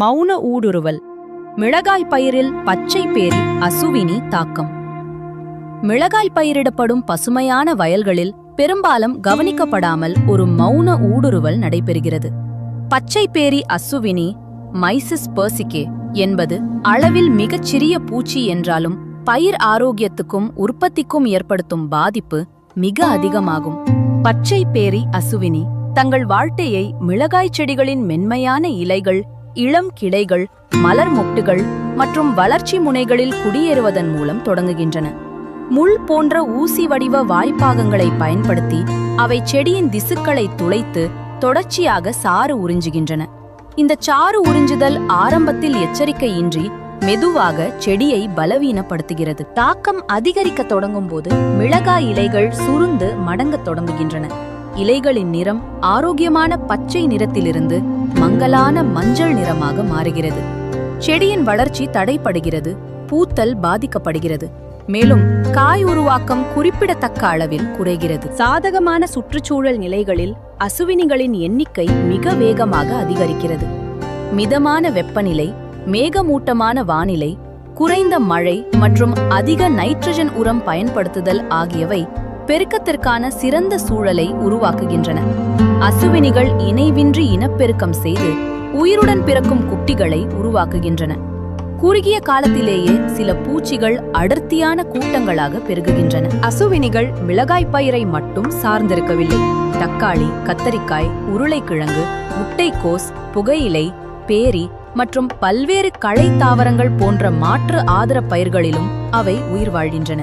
மௌன ஊடுருவல். மிளகாய் பயிரில் பச்சை பேரி அசுவினி தாக்கம். மிளகாய் பயிரிடப்படும் பசுமையான வயல்களில் பெரும்பாலும் கவனிக்கப்படாமல் ஒரு மௌன ஊடுருவல் நடைபெறுகிறது. பச்சை பேரி அசுவினி மைசிஸ் பெர்சிகே என்பது அளவில் மிகச் சிறிய பூச்சி என்றாலும் பயிர் ஆரோக்கியத்துக்கும் உற்பத்திக்கும் ஏற்படுத்தும் பாதிப்பு மிக அதிகமாகும். பச்சை பேரி அசுவினி தங்கள் வாழ்க்கையை மிளகாய் செடிகளின் மென்மையான இலைகள், இளம் கிளைகள், மலர் மொட்டுகள் மற்றும் வளர்ச்சி முனைகளில் குடியேறுவதன் மூலம் தொடங்குகின்றன. முள் போன்ற ஊசி வடிவ வாய்ப்பாகங்களை பயன்படுத்தி அவை செடியின் திசுக்களை துளைத்து தொடர்ச்சியாக சாறு உறிஞ்சுகின்றன. இந்த சாறு உறிஞ்சுதல் ஆரம்பத்தில் எச்சரிக்கையின்றி மெதுவாக செடியை பலவீனப்படுத்துகிறது. தாக்கம் அதிகரிக்க தொடங்கும் போது மிளகாய் இலைகள் சுருண்டு மடங்கத் தொடங்குகின்றன. இலைகளின் நிறம் ஆரோக்கியமான பச்சை நிறத்திலிருந்து மங்கலான மஞ்சள் நிறமாக மாறுகிறது. செடியின் வளர்ச்சி தடைப்படுகிறது, பூத்தல் பாதிக்கப்படுகிறது, மேலும் காய் உருவாக்கம் குறிப்பிடத்தக்க அளவில் குறைகிறது. சாதகமான சுற்றுச்சூழல் நிலைகளில் அசுவினிகளின் எண்ணிக்கை மிக வேகமாக அதிகரிக்கிறது. மிதமான வெப்பநிலை, மேகமூட்டமான வானிலை, குறைந்த மழை மற்றும் அதிக நைட்ரஜன் உரம் பயன்படுத்துதல் ஆகியவை பெருக்கத்திற்கான சிறந்த சூழலை உருவாக்குகின்றன. அசுவினிகள் இணைவின்றி இனப்பெருக்கம் செய்து உயிருடன் பிறக்கும் குட்டிகளை உருவாக்குகின்றன. குறுகிய காலத்திலேயே சில பூச்சிகள் அடர்த்தியான கூட்டங்களாக பெருகுகின்றன. அசுவினிகள் மிளகாய் பயிரை மட்டும் சார்ந்திருக்கவில்லை. தக்காளி, கத்தரிக்காய், உருளைக்கிழங்கு, முட்டைக்கோஸ், புகையிலை, பேரி மற்றும் பல்வேறு களை தாவரங்கள் போன்ற மாற்று ஆதர பயிர்களிலும் அவை உயிர் வாழ்கின்றன.